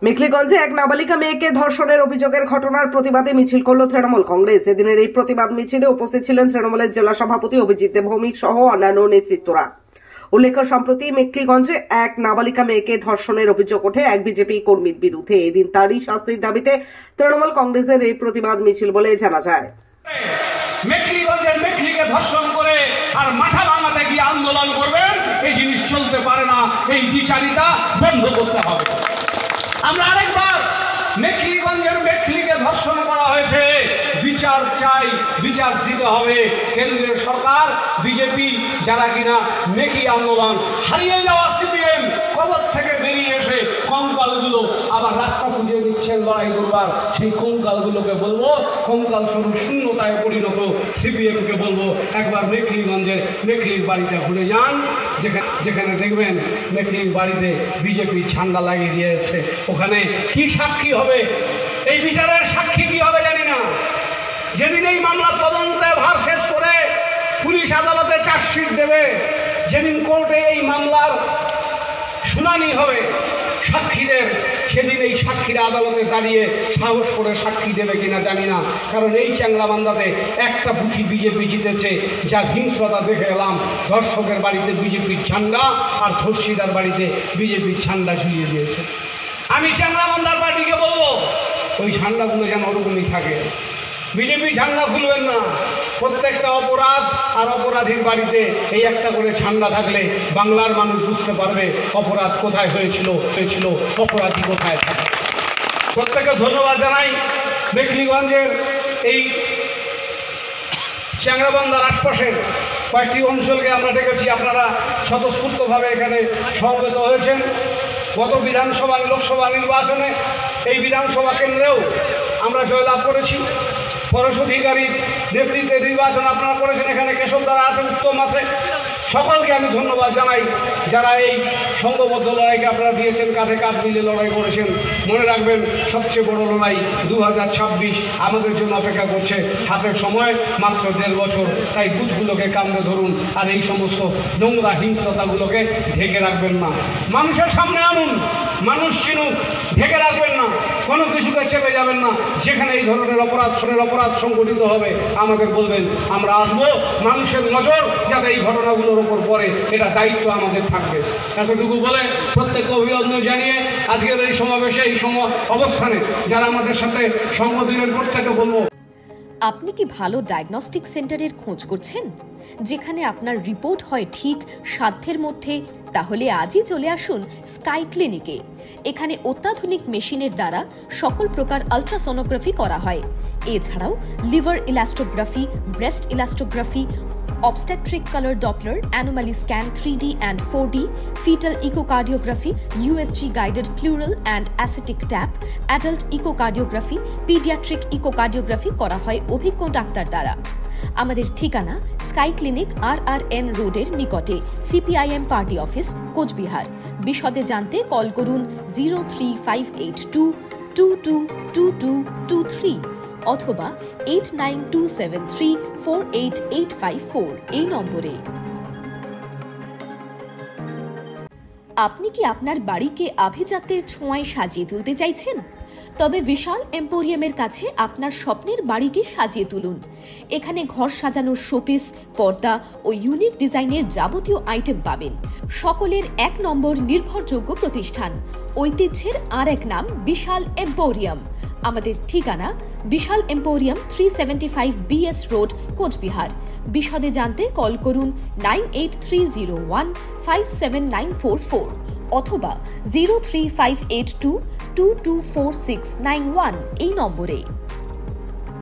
মেখলিগঞ্জে এক নাবালিকা মেয়েকে ধর্ষণের অভিযোগের ঘটনার প্রতিবাদে মিছিল করল তৃণমূল কংগ্রেস। এদিনের এই প্রতিবাদ মিছিলে উপস্থিত ছিলেন তৃণমূলের জেলা সভাপতি অভিজিৎ ভৌমিক সহ অন্যান্য নেতৃত্বরা। উল্লেখ্য, সম্প্রতি মেখলিগঞ্জে এক নাবালিকা মেয়েকে ধর্ষণের অভিযোগ ওঠে এক বিজেপি কর্মীর বিরুদ্ধে। এদিন তারই শাস্তির দাবিতে তৃণমূল কংগ্রেসের এই প্রতিবাদ মিছিল বলে জানা যায়। মেখলিগঞ্জের মেখলিকে ধর্ষণ করে আর মাথা ভাঙাতে গিয়ে আন্দোলন করবেন, এই জিনিস চলতে পারে না। এই দ্বিচারিতা বন্ধ করতে হবে। আমরা আরেকবার মেখলিগঞ্জের মেখলিকে ধর্ষণ করা হয়েছে, বিচার চাই, বিচার দিতে হবে। কেন্দ্রের সরকার, বিজেপি যারা কিনা মেকি আন্দোলন হারিয়ে যাওয়া সিপিএম কবর থেকে বেরিয়ে এসে কঙ্কালগুলো আবার রাস্তা খুঁজে দিচ্ছেন লড়াই করবার, সেই কঙ্কালগুলোকে বলবো, কঙ্কাল স্বরূপ শূন্যতায় পরিণত সিপিএমকে বলবো, একবার মেখলিগঞ্জের মেখলির বাড়িতে ঘুরে যান, যেখানে দেখবেন মেখলির বাড়িতে বিজেপির ঝান্ডা লাগিয়ে দিয়েছে। ওখানে কি সাক্ষী হবে? এই বিচারের সাক্ষী কি হবে জানি না। যেদিন এই মামলা তদন্তে ভার শেষ করে পুলিশ আদালতে চার্জশিট দেবে, যেদিন কোর্টে এই মামলার শুনানি হবে সাক্ষীদের, সেদিন এই সাক্ষীরা আদালতে দাঁড়িয়ে সাহস করে সাক্ষী দেবে কিনা জানি না। কারণ এই চ্যাংড়াবান্ধাতে একটা বুথি বিজেপি জিতেছে, যা হিংস্রতা দেখে এলাম। ধর্ষকের বাড়িতে বিজেপির ঝান্ডা আর ধর্ষিতার বাড়িতে বিজেপির ঝান্ডা ঝুলিয়ে দিয়েছে। আমি চ্যাংড়াবান্ধার পার্টিকে বলবো, ওই ঝান্ডাগুলো যেন ওরকমই থাকে। বিজেপি ঝান্ডা খুলবেন না। প্রত্যেকটা অপরাধ আর অপরাধীর বাড়িতে এই একটা করে ঝান্ডা থাকলে বাংলার মানুষ বুঝতে পারবে অপরাধ কোথায় হয়েছিল, অপরাধী কোথায় থাকে। প্রত্যেকে ধন্যবাদ জানাই। মেখলিগঞ্জের এই চ্যাংড়াবান্ধার আশপাশের কয়েকটি অঞ্চলকে আমরা ডেকেছি, আপনারা স্বতঃস্ফূর্তভাবে এখানে সমবেত হয়েছেন। গত বিধানসভা লোকসভা নির্বাচনে এই বিধানসভা কেন্দ্রেও আমরা জয়লাভ করেছি। পরশ অধিকারীর নেতৃত্বে নির্বাচন আপনারা করেছেন। এখানে কেশব দ্বারা আছে, উত্তম আছে। সকলকে আমি ধন্যবাদ জানাই যারা এই সংঘবদ্ধ লড়াইকে আপনারা দিয়েছেন, কাঁধে কাঁধ মিলে লড়াই করেছেন। মনে রাখবেন, সবচেয়ে বড় লড়াই 2026 আমাদের জন্য অপেক্ষা করছে। হাতের সময় মাত্র 1.5 বছর। তাই বুথগুলোকে কামড়ে ধরুন, আর এই সমস্ত নোংরা হিংস্রতাগুলোকে ঢেকে রাখবেন না। মানুষের সামনে আনুন, মানুষ চিনুক, ঢেকে রাখবেন না। কোনো কিছুকে চেপে যাবেন না। যেখানে এই ধরনের অপরাধ সংগঠিত হবে আমাদের বলবেন, আমরা আসবো। মানুষের নজর যাতে এই ঘটনাগুলোর ওপর পড়ে, এটা দায়িত্ব আমাদের থাকবে। এতটুকু বলে প্রত্যেককে অভিনন্দন জানিয়ে আজকের এই সমাবেশে, এই অবস্থানে যারা আমাদের সাথে সঙ্গ দিলেন, প্রত্যেককে বলবো, আপনি কি ভালো ডায়াগনস্টিক সেন্টারের খোঁজ করছেন, যেখানে আপনার রিপোর্ট হয় ঠিক সাধ্যের মধ্যে? তাহলে আজই চলে আসুন স্কাই ক্লিনিকে। এখানে অত্যাধুনিক মেশিনের দ্বারা সকল প্রকার আলট্রাসোনোগ্রাফি করা হয়। এছাড়াও liver elastography, breast elastography, obstetric color Doppler, anomaly scan 3D and 4D, fetal echocardiography, USG guided pleural and ascitic tap, adult echocardiography, pediatric echocardiography করা হয় অভিজ্ঞ ডাক্তার দ্বারা। আমাদের ঠিকানা স্কাই ক্লিনিক RRN রোডের নিকটে, CPIM পার্টি অফিস, কোচবিহার। বিশদে জানতে কল করুন 03582 222223 অথবা 8927348854 এই নম্বরে। আপনি কি আপনার বাড়িকে আভিজাত্যের ছোঁয়ায় সাজিয়ে তুলতে চাইছেন? তবে বিশাল এম্পোরিয়ামের কাছে আপনার স্বপ্নের বাড়িকে সাজিয়ে তুলুন। এখানে ঘর সাজানোর শোপিস, পর্দা ও ইউনিক ডিজাইনের যাবতীয় আইটেম পাবেন। সকলের 1 নম্বর নির্ভরযোগ্য প্রতিষ্ঠান, ঐতিহ্যের আর এক নাম বিশাল এম্পোরিয়াম। আমাদের ঠিকানা বিশাল এম্পোরিয়াম 375 BS রোড, কোচবিহার। বিশদে জানতে কল করুন 9830157944 অথবা 03582 224691 এই নম্বরে।